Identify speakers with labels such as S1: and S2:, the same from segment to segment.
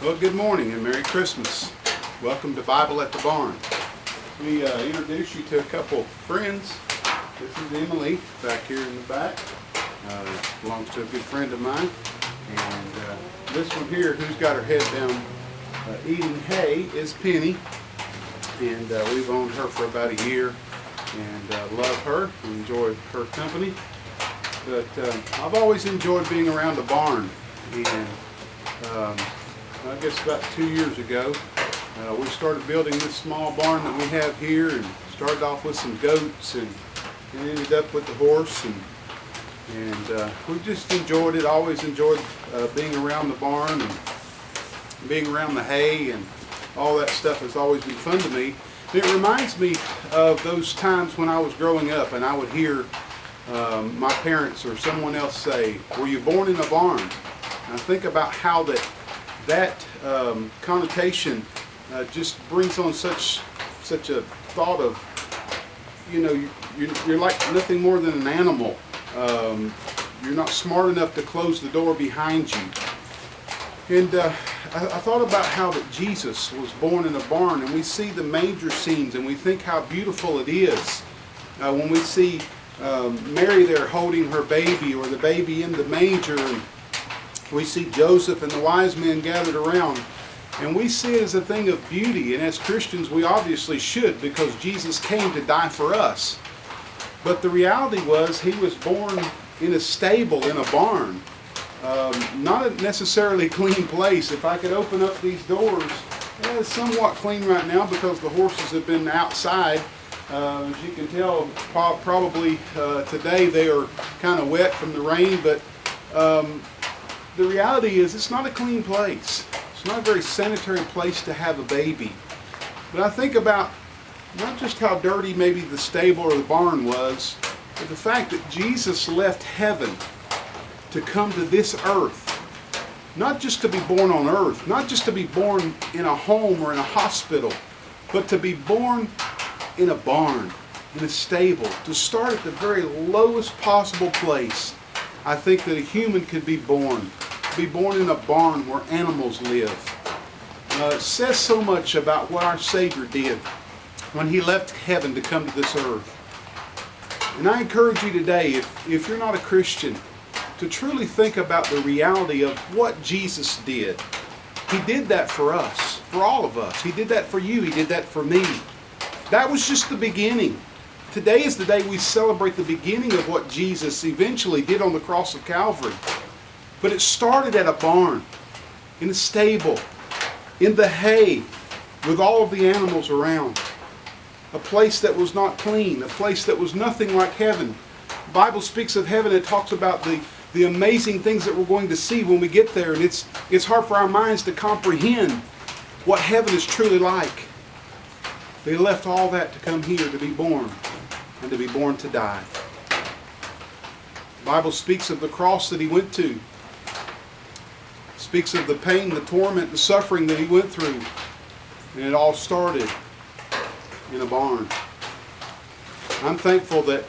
S1: Well, good morning and Merry Christmas. Welcome to Bible at the Barn. Let me introduce you to a couple friends. This is Emily back here in the back. Belongs to a good friend of mine. And this one here, who's got her head down eating hay, is Penny. And we've owned her for about a year and love her and enjoy her company. But I've always enjoyed being around the barn. And I guess about 2 years ago, we started building this small barn that we have here, and started off with some goats and ended up with the horse, and we just enjoyed it. Always enjoyed being around the barn and being around the hay, and all that stuff has always been fun to me. And it reminds me of those times when I was growing up and I would hear my parents or someone else say, "Were you born in a barn?" And I think about how that connotation just brings on such a thought of, you're like nothing more than an animal. You're not smart enough to close the door behind you. And I thought about how that Jesus was born in a barn, and we see the manger scenes and we think how beautiful it is when we see Mary there holding her baby, or the baby in the manger, and we see Joseph and the wise men gathered around, and we see it as a thing of beauty. And as Christians, we obviously should, because Jesus came to die for us. But the reality was, he was born in a stable, in a barn. Not a necessarily clean place. If I could open up these doors, it's somewhat clean right now because the horses have been outside. As you can tell, probably today they are kind of wet from the rain, but the reality is it's not a clean place. It's not a very sanitary place to have a baby. But I think about not just how dirty maybe the stable or the barn was, but the fact that Jesus left heaven to come to this earth. Not just to be born on earth, not just to be born in a home or in a hospital, but to be born in a barn, in a stable, to start at the very lowest possible place I think that a human could be born in a barn where animals live. It says so much about what our Savior did when he left heaven to come to this earth. And I encourage you today, if you're not a Christian, to truly think about the reality of what Jesus did. He did that for us, for all of us. He did that for you. He did that for me. That was just the beginning. Today is the day we celebrate the beginning of what Jesus eventually did on the cross of Calvary. But it started at a barn, in a stable, in the hay, with all of the animals around. A place that was not clean, a place that was nothing like heaven. The Bible speaks of heaven. It talks about the amazing things that we're going to see when we get there. And it's hard for our minds to comprehend what heaven is truly like. They left all that to come here to be born, and to be born to die. The Bible speaks of the cross that he went to. It speaks of the pain, the torment, the suffering that he went through. And it all started in a barn. I'm thankful that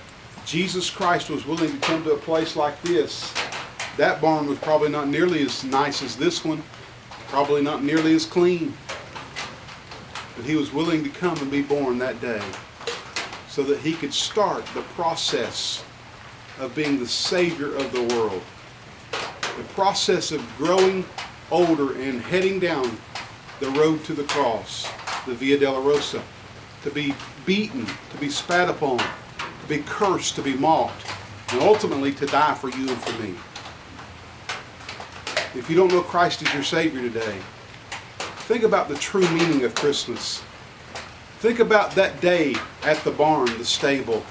S1: Jesus Christ was willing to come to a place like this. That barn was probably not nearly as nice as this one. Probably not nearly as clean. But he was willing to come and be born that day, so that he could start the process of being the Savior of the world. The process of growing older and heading down the road to the cross, the Via Dolorosa, to be beaten, to be spat upon, to be cursed, to be mocked, and ultimately to die for you and for me. If you don't know Christ as your Savior today, think about the true meaning of Christmas. Think about that day at the barn, the stable,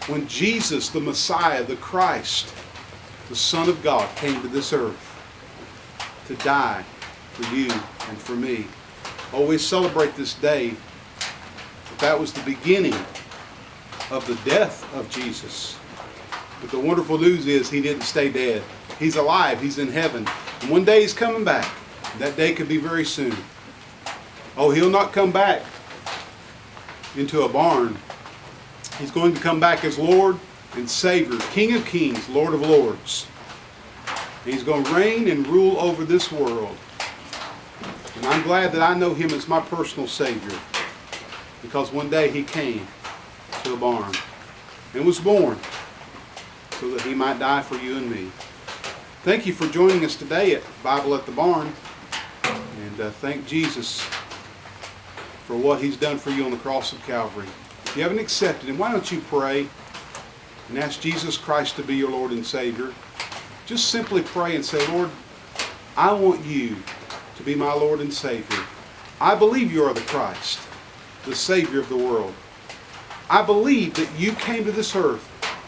S1: when Jesus, the Messiah, the Christ, the Son of God, came to this earth to die for you and for me. Oh, we celebrate this day, but that was the beginning of the death of Jesus. But the wonderful news is he didn't stay dead. He's alive. He's in heaven. And one day he's coming back. That day could be very soon. Oh, he'll not come back into a barn. He's going to come back as Lord and Savior, King of Kings, Lord of Lords. And he's going to reign and rule over this world And I'm glad that I know Him as my personal Savior, because one day He came to a barn and was born so that He might die for you and me. Thank you for joining us today at Bible at the Barn, and thank Jesus for what He's done for you on the cross of Calvary. If you haven't accepted Him, why don't you pray and ask Jesus Christ to be your Lord and Savior? Just simply pray and say, Lord, I want you to be my Lord and Savior. I believe you are the Christ, the Savior of the world. I believe that you came to this earth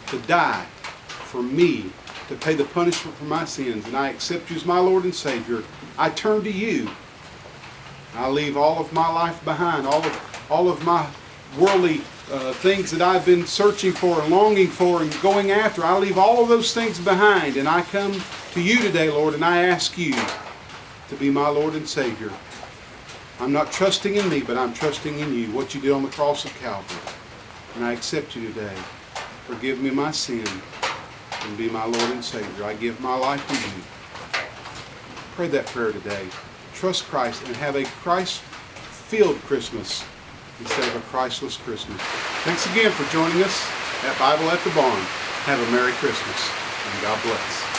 S1: to die for me, to pay the punishment for my sins, and I accept you as my Lord and Savior. I turn to you. I leave all of my life behind, all of my worldly things that I've been searching for and longing for and going after. I leave all of those things behind, and I come to you today, Lord, and I ask you to be my Lord and Savior. I'm not trusting in me, but I'm trusting in you, what you did on the cross of Calvary. And I accept you today. Forgive me my sin and be my Lord and Savior. I give my life to you. Pray that prayer today. Trust Christ and have a Christ-filled Christmas instead of a Christless Christmas. Thanks again for joining us at Bible at the Barn. Have a Merry Christmas and God bless.